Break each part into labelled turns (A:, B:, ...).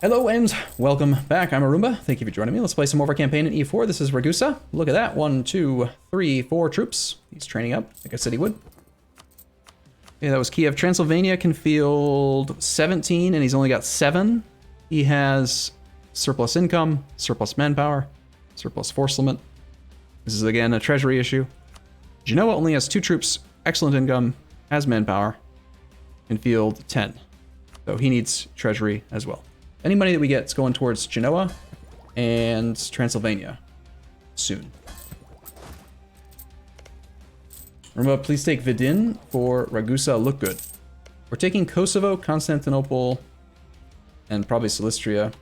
A: Hello and welcome back. I'm Arumba. Thank you for joining me. Let's play some more of our campaign in EU4. This is Ragusa. Look at that. 1, 2, 3, 4 troops. He's training up, like I said he would. Okay, that was Kiev. Transylvania can field 17, and he's only got 7. He has surplus income, surplus manpower, surplus force limit. This is, again, a treasury issue. Genoa only has 2 troops, excellent income, has manpower, can field 10. So he needs treasury as well. Any money that we get is going towards Genoa and Transylvania soon. Arumba, please take Vidin for Ragusa. Look good. We're taking Kosovo, Constantinople, and probably Silistria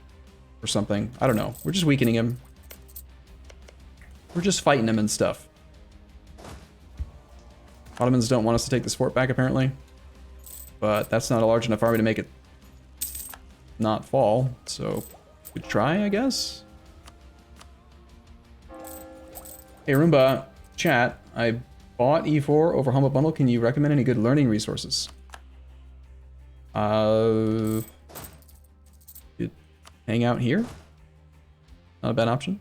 A: or something. I don't know. We're just weakening him. We're just fighting him and stuff. Ottomans don't want us to take this fort back, apparently. But that's not a large enough army to make it not fall, so we could try, I guess. Hey Arumba, chat, I bought E4 over Humble Bundle. Can you recommend any good learning resources? Hang out here? Not a bad option.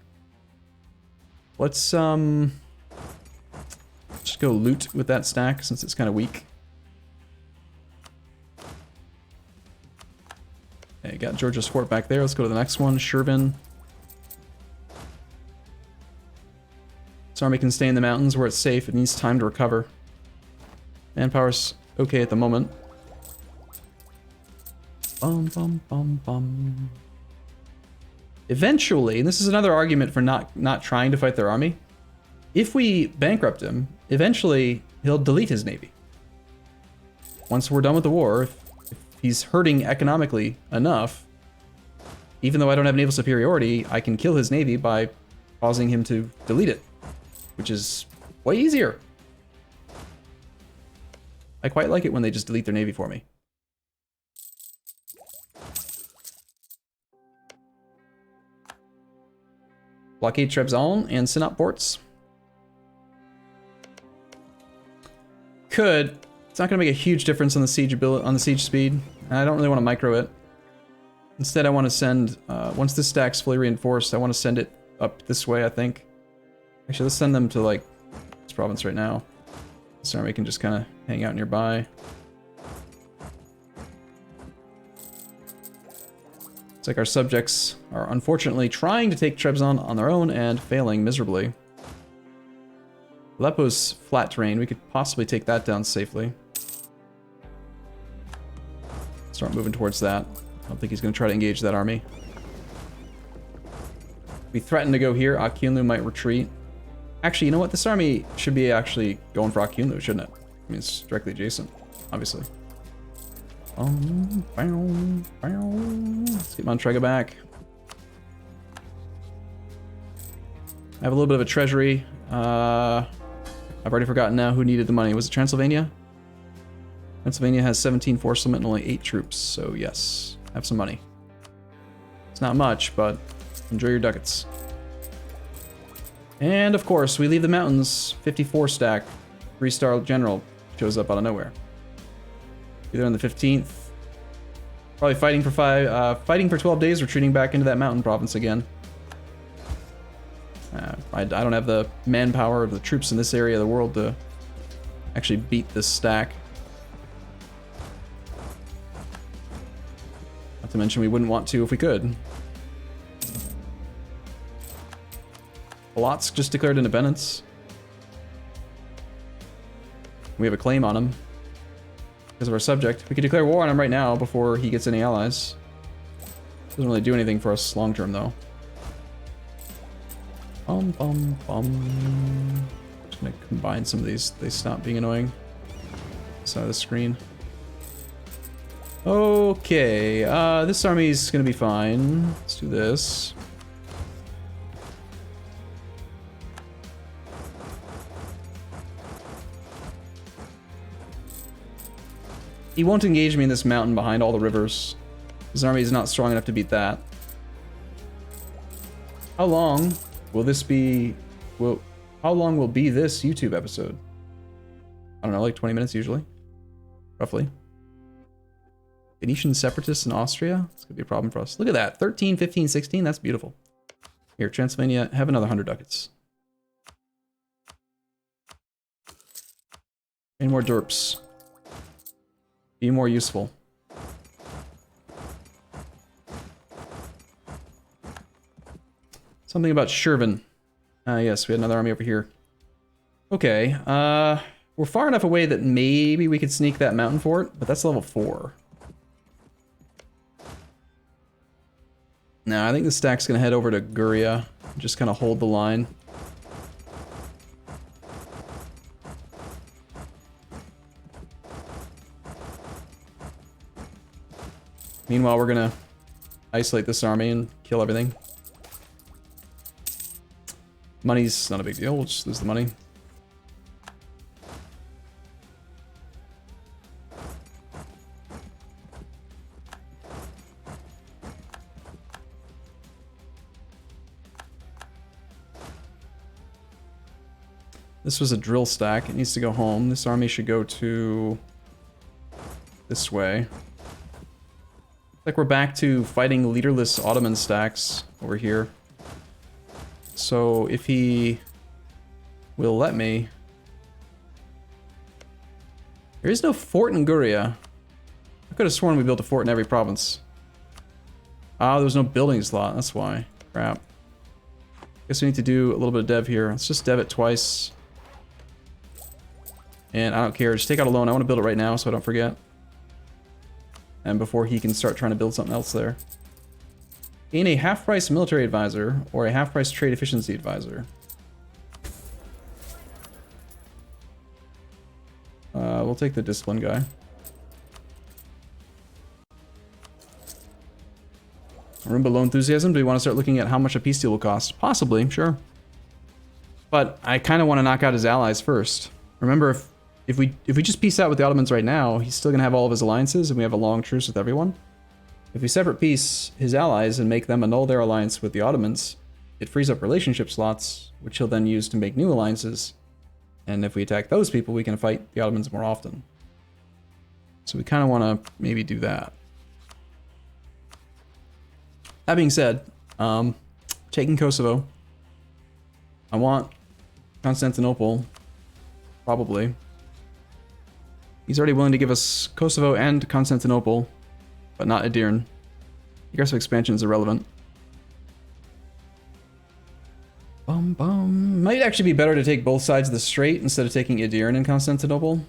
A: Let's just go loot with that stack since it's kind of weak. Okay, got Georgia's fort back there. Let's go to the next one. Shervin. This army can stay in the mountains where it's safe. It needs time to recover. Manpower's okay at the moment. Bum, bum, bum, bum. Eventually, and this is another argument for not trying to fight their army. If we bankrupt him, eventually he'll delete his navy. Once we're done with the war, if he's hurting economically enough, even though I don't have naval superiority, I can kill his navy by causing him to delete it, which is way easier. I quite like it when they just delete their navy for me. Blockade Trebizond and Sinop ports. Could. It's not going to make a huge difference on the siege speed. I don't really want to micro it. Instead, I want to send, once this stack's fully reinforced, I want to send it up this way, I think. Actually, let's send them to, like, this province right now. This army can just kind of hang out nearby. It's like our subjects are unfortunately trying to take Trebizond on their own and failing miserably. Aleppo's flat terrain. We could possibly take that down safely. Start moving towards that. I don't think he's going to try to engage that army. If we threaten to go here, Akyunlu might retreat. Actually, you know what? This army should be actually going for Akyunlu, shouldn't it? I mean, it's directly adjacent, obviously. Let's get Montrega back. I have a little bit of a treasury. I've already forgotten now who needed the money. Was it Transylvania? Pennsylvania has 17 force limit and only 8 troops, so yes, have some money. It's not much, but enjoy your ducats. And of course, we leave the mountains. 54 stack, 3-star general shows up out of nowhere. Either on the 15th, probably fighting for 12 days, retreating back into that mountain province again. I don't have the manpower of the troops in this area of the world to actually beat this stack. Not to mention we wouldn't want to if we could. Polotsk just declared independence. We have a claim on him because of our subject. We could declare war on him right now before he gets any allies. Doesn't really do anything for us long term though. Bum, bum, bum. Just gonna combine some of these. They stop being annoying. Side of the screen. Okay, this army's gonna be fine. Let's do this. He won't engage me in this mountain behind all the rivers. His army is not strong enough to beat that. How long will this be? How long will be this YouTube episode? I don't know, like 20 minutes usually, roughly. Venetian separatists in Austria. This could be a problem for us. Look at that. 13, 15, 16. That's beautiful. Here, Transylvania, have another 100 ducats. Any more derps. Be more useful. Something about Shervin. Yes, we had another army over here. Okay, we're far enough away that maybe we could sneak that mountain fort, but that's level 4. No, I think the stack's gonna head over to Guria. Just kind of hold the line. Meanwhile, we're gonna isolate this army and kill everything. Money's not a big deal, we'll just lose the money. This was a drill stack, it needs to go home. This army should go to this way. Like we're back to fighting leaderless Ottoman stacks over here. So if he will let me... There is no fort in Guria. I could have sworn we built a fort in every province. Ah, there was no building slot, that's why. Crap. Guess we need to do a little bit of dev here. Let's just dev it twice. And I don't care, just take out a loan. I want to build it right now so I don't forget. And before he can start trying to build something else there. Gain a half-price military advisor or a half-price trade efficiency advisor. We'll take the discipline guy. Arumba low enthusiasm. Do we want to start looking at how much a peace deal will cost? Possibly, sure. But I kind of want to knock out his allies first. Remember, if we just peace out with the Ottomans right now, he's still gonna have all of his alliances, and we have a long truce with everyone. If we separate peace his allies and make them annul their alliance with the Ottomans, it frees up relationship slots, which he'll then use to make new alliances. And if we attack those people, we can fight the Ottomans more often. So we kind of want to maybe do that. That being said, taking Kosovo. I want Constantinople, probably. He's already willing to give us Kosovo and Constantinople, but not Edirne. Aggressive expansion is irrelevant. Might actually be better to take both sides of the strait instead of taking Edirne and Constantinople.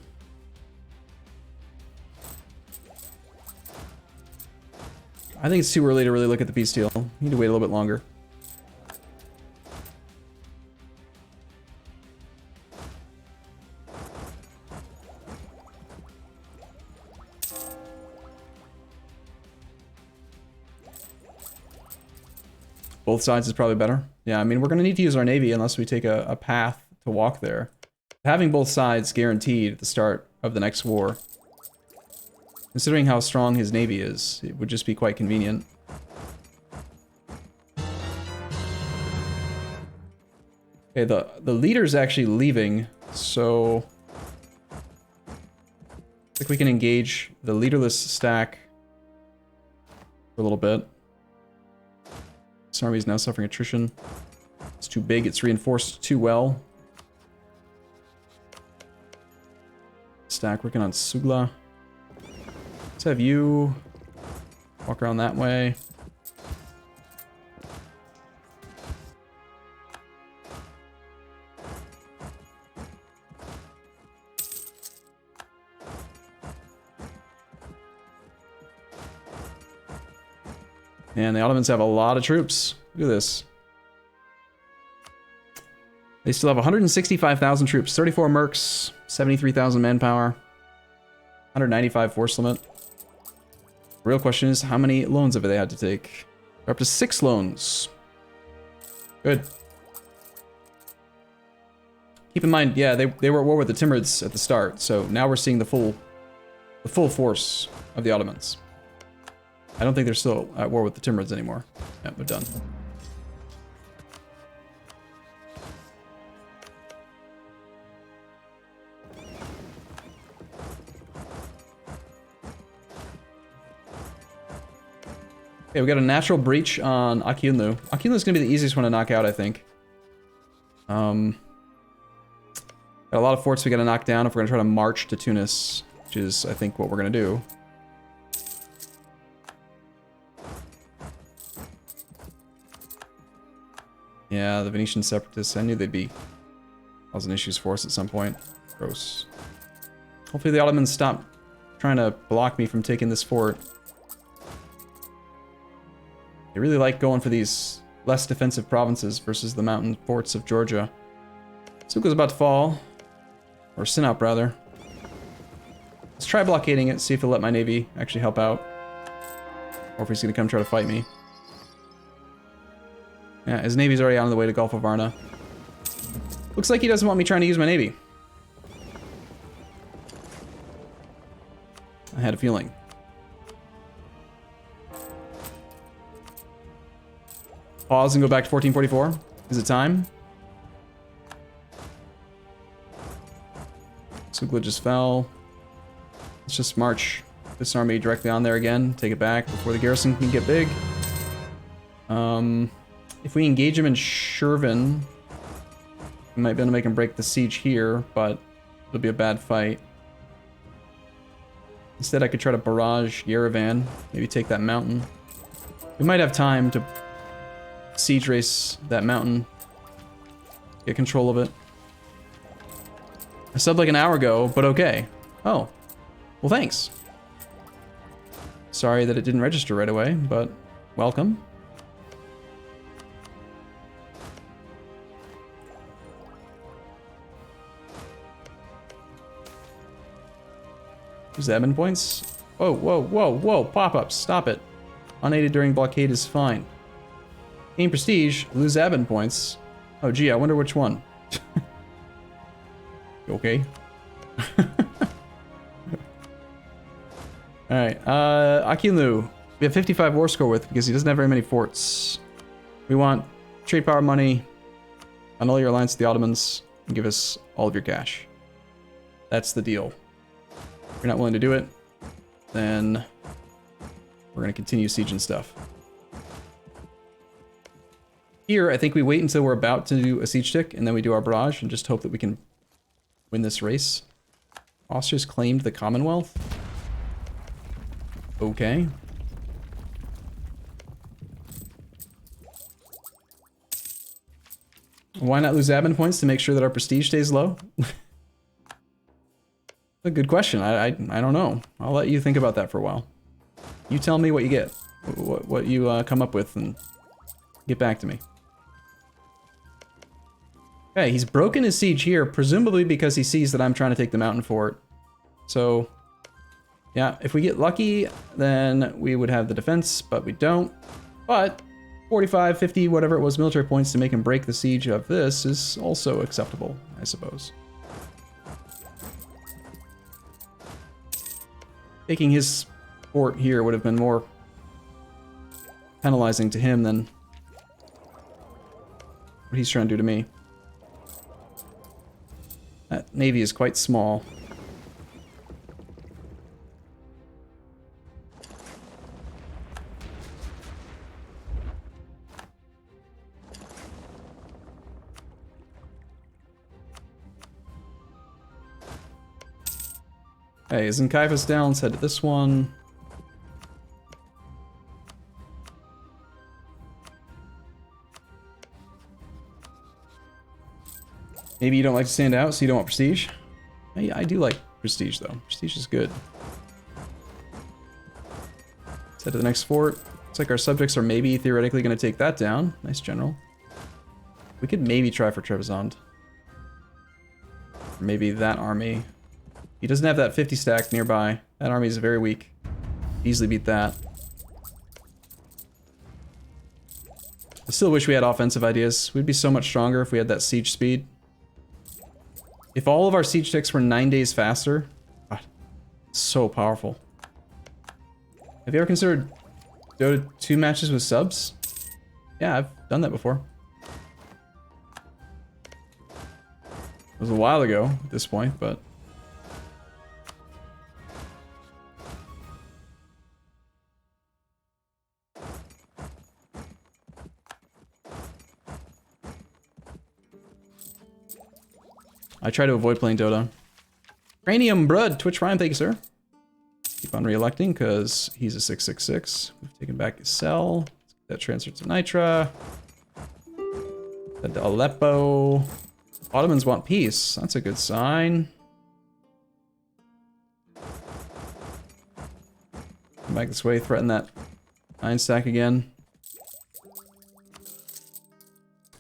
A: I think it's too early to really look at the peace deal. We need to wait a little bit longer. Both sides is probably better. Yeah, I mean, we're going to need to use our navy unless we take a path to walk there. Having both sides guaranteed at the start of the next war, considering how strong his navy is, it would just be quite convenient. Okay, the leader's actually leaving, so I think we can engage the leaderless stack for a little bit. This army is now suffering attrition. It's too big, it's reinforced too well. Stack working on Sugla. Let's have you walk around that way. And the Ottomans have a lot of troops. Look at this. They still have 165,000 troops, 34 mercs, 73,000 manpower, 195 force limit. The real question is, how many loans have they had to take? They're up to 6 loans. Good. Keep in mind, yeah, they were at war with the Timurids at the start, so now we're seeing the full force of the Ottomans. I don't think they're still at war with the Timurids anymore. Yeah, they're done. Okay, we got a natural breach on Akinlu. Akinlu's gonna be the easiest one to knock out, I think. Got a lot of forts we gotta knock down if we're gonna try to march to Tunis, which is, I think, what we're gonna do. Yeah, the Venetian separatists, I knew they'd be causing issues for us at some point. Gross. Hopefully the Ottomans stop trying to block me from taking this fort. They really like going for these less defensive provinces versus the mountain forts of Georgia. Suko's about to fall. Or Sinop, rather. Let's try blockading it, see if he'll let my navy actually help out. Or if he's gonna come try to fight me. Yeah, his navy's already on the way to Gulf of Varna. Looks like he doesn't want me trying to use my navy. I had a feeling. Pause and go back to 1444. Is it time? Sugla just fell. Let's just march this army directly on there again. Take it back before the garrison can get big. If we engage him in Shervin, we might be able to make him break the siege here, but it'll be a bad fight. Instead, I could try to barrage Yerevan, maybe take that mountain. We might have time to siege race that mountain, get control of it. I subbed like an hour ago, but okay. Oh, well, thanks. Sorry that it didn't register right away, but welcome. There's admin points. Whoa, whoa, whoa, whoa, pop-ups, stop it. Unaided during blockade is fine. Gain prestige, lose admin points. Oh gee, I wonder which one. You okay? Alright, Akinlu. We have 55 war score with because he doesn't have very many forts. We want trade power money, annul your alliance with the Ottomans, and give us all of your cash. That's the deal. If you're not willing to do it, then we're going to continue sieging stuff. Here, I think we wait until we're about to do a siege tick, and then we do our barrage, and just hope that we can win this race. Austria's claimed the Commonwealth. Okay. Why not lose admin points to make sure that our prestige stays low? A good question. I don't know. I'll let you think about that for a while. You tell me what you get, what you come up with, and get back to me. Okay, he's broken his siege here, presumably because he sees that I'm trying to take the mountain fort. So, yeah, if we get lucky, then we would have the defense, but we don't. But 45, 50, whatever it was, military points to make him break the siege of this is also acceptable, I suppose. Taking his fort here would have been more penalizing to him than what he's trying to do to me. That navy is quite small. Hey, isn't Caiaphas down? Let's head to this one. Maybe you don't like to stand out, so you don't want prestige? I do like prestige, though. Prestige is good. Let's head to the next fort. Looks like our subjects are maybe theoretically going to take that down. Nice, General. We could maybe try for Trebizond. Or maybe that army. He doesn't have that 50 stack nearby. That army is very weak. Easily beat that. I still wish we had offensive ideas. We'd be so much stronger if we had that siege speed. If all of our siege ticks were 9 days faster, God, so powerful. Have you ever considered Dota 2 matches with subs? Yeah, I've done that before. It was a while ago at this point, but... I try to avoid playing Dota. Cranium Blood, Twitch Prime, thank you, sir. Keep on re-electing because he's a 666. We've taken back his cell. That transferred to Nitra. Head to Aleppo. Ottomans want peace. That's a good sign. Come back this way, threaten that 9 stack again.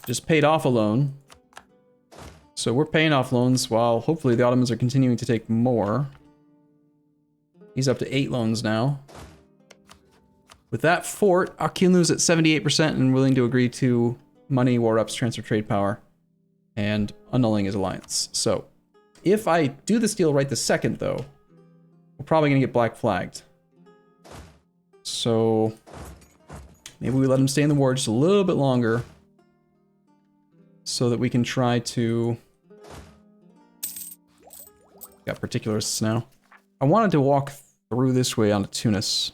A: Just paid off a loan. So we're paying off loans while hopefully the Ottomans are continuing to take more. He's up to 8 loans now. With that fort, Akinlu's at 78% and willing to agree to money, war ups, transfer trade power, and annulling his alliance. So, if I do this deal right this second, though, we're probably going to get black flagged. So, maybe we let him stay in the war just a little bit longer so that we can try to... Got particularists now. I wanted to walk through this way onto Tunis.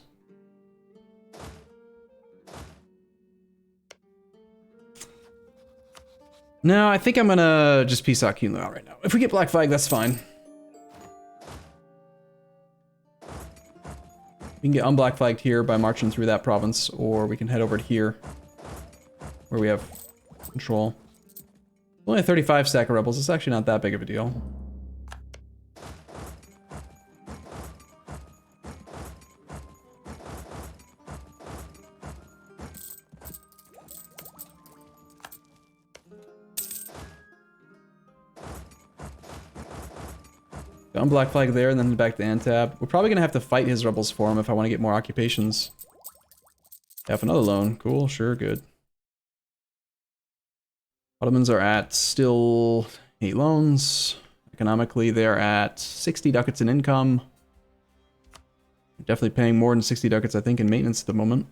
A: No, I think I'm gonna just peace out Kinlu out right now. If we get black flag, that's fine. We can get unblack flagged here by marching through that province, or we can head over to here, where we have control. Only a 35 stack of rebels. It's actually not that big of a deal. Unblack flag there, and then back to Antab. We're probably gonna have to fight his rebels for him if I want to get more occupations. Have another loan. Cool, sure, good. Ottomans are at still 8 loans. Economically, they're at 60 ducats in income. Definitely paying more than 60 ducats, I think, in maintenance at the moment.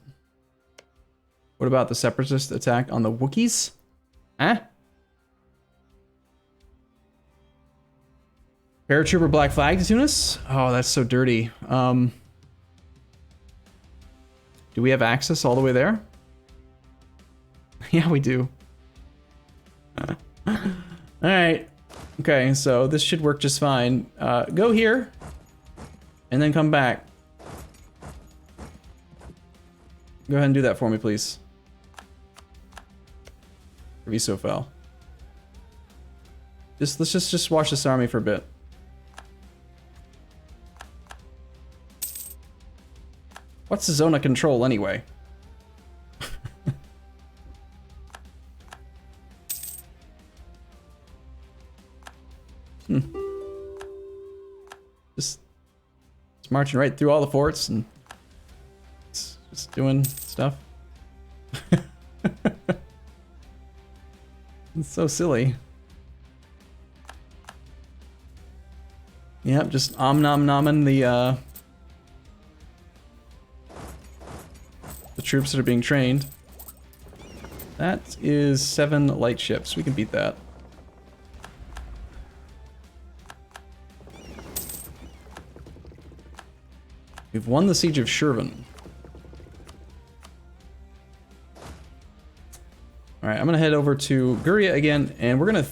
A: What about the separatist attack on the Wookiees? Huh? Paratrooper black flag to Tunis? Oh, that's so dirty. Do we have access all the way there? Yeah, we do. Alright. Okay, so this should work just fine. Go here. And then come back. Go ahead and do that for me, please. Reviso fell. Let's just watch this army for a bit. What's the zone of control anyway? Just marching right through all the forts and just doing stuff. It's so silly. Yep, just nom-nom-nomming the troops that are being trained. That is 7 light ships. We can beat that. We've won the siege of Shervan. Alright, I'm gonna head over to Guria again, and we're gonna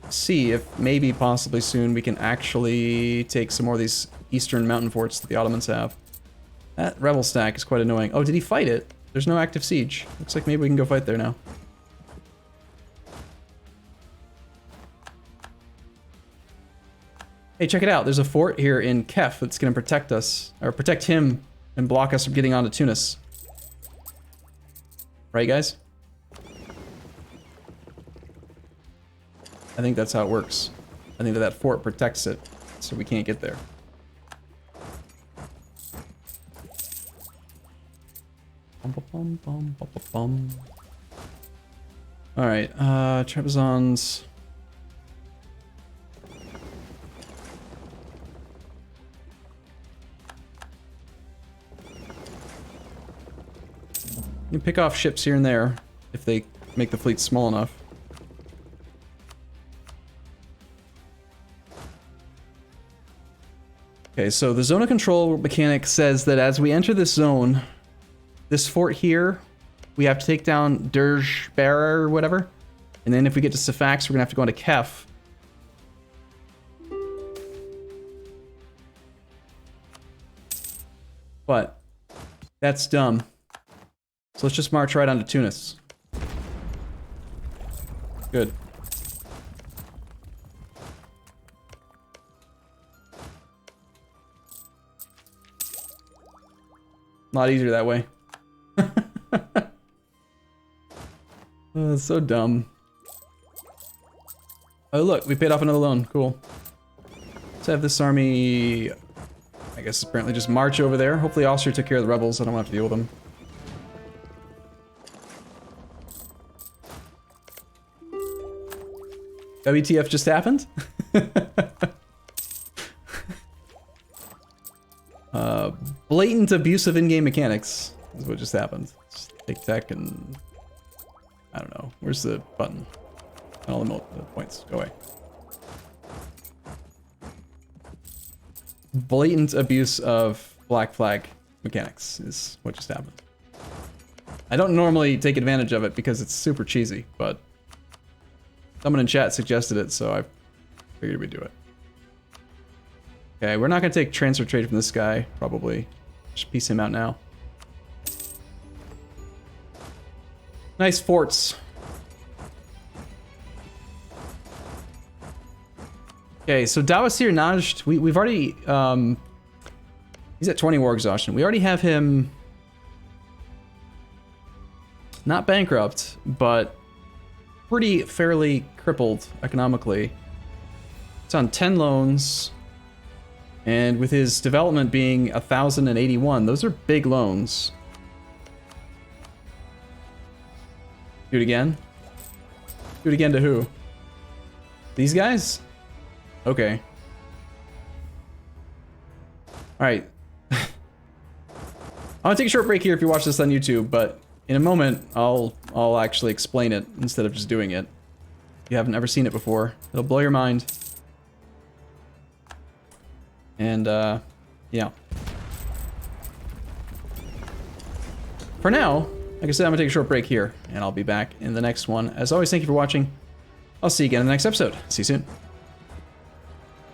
A: see if maybe possibly soon we can actually take some more of these eastern mountain forts that the Ottomans have. That rebel stack is quite annoying. Oh, did he fight it? There's no active siege. Looks like maybe we can go fight there now. Hey, check it out. There's a fort here in Kef that's going to protect us, or protect him and block us from getting onto Tunis. Right, guys? I think that's how it works. I think that fort protects it, so we can't get there. Alright, Trebizonds. You can pick off ships here and there if they make the fleet small enough. Okay, so the zone of control mechanic says that as we enter this zone, this fort here, we have to take down Derj Bearer or whatever. And then if we get to Safax, we're gonna have to go into Kef. But that's dumb. So let's just march right onto Tunis. Good. A lot easier that way. Oh, it's so dumb. Oh look, we paid off another loan. Cool. Let's have this army, I guess apparently just march over there. Hopefully Austria took care of the rebels. I don't have to deal with them. WTF just happened? Blatant abuse of in-game mechanics is what just happened. Just take tech and... I don't know. Where's the button? And all the points. Go away. Blatant abuse of black flag mechanics is what just happened. I don't normally take advantage of it because it's super cheesy, but someone in chat suggested it, so I figured we'd do it. Okay, we're not going to take transfer trade from this guy, probably. Just piece him out now. Nice forts. Okay, so Dawasir Najd, we've already... he's at 20 war exhaustion. We already have him... not bankrupt, but pretty fairly crippled economically. It's on 10 loans. And with his development being 1,081, those are big loans. Do it again? Do it again to who? These guys? Okay. Alright. I'm gonna take a short break here if you watch this on YouTube, but in a moment, I'll actually explain it instead of just doing it. If you haven't ever seen it before, it'll blow your mind. And, yeah. For now, like I said, I'm gonna take a short break here, and I'll be back in the next one. As always, thank you for watching. I'll see you again in the next episode. See you soon.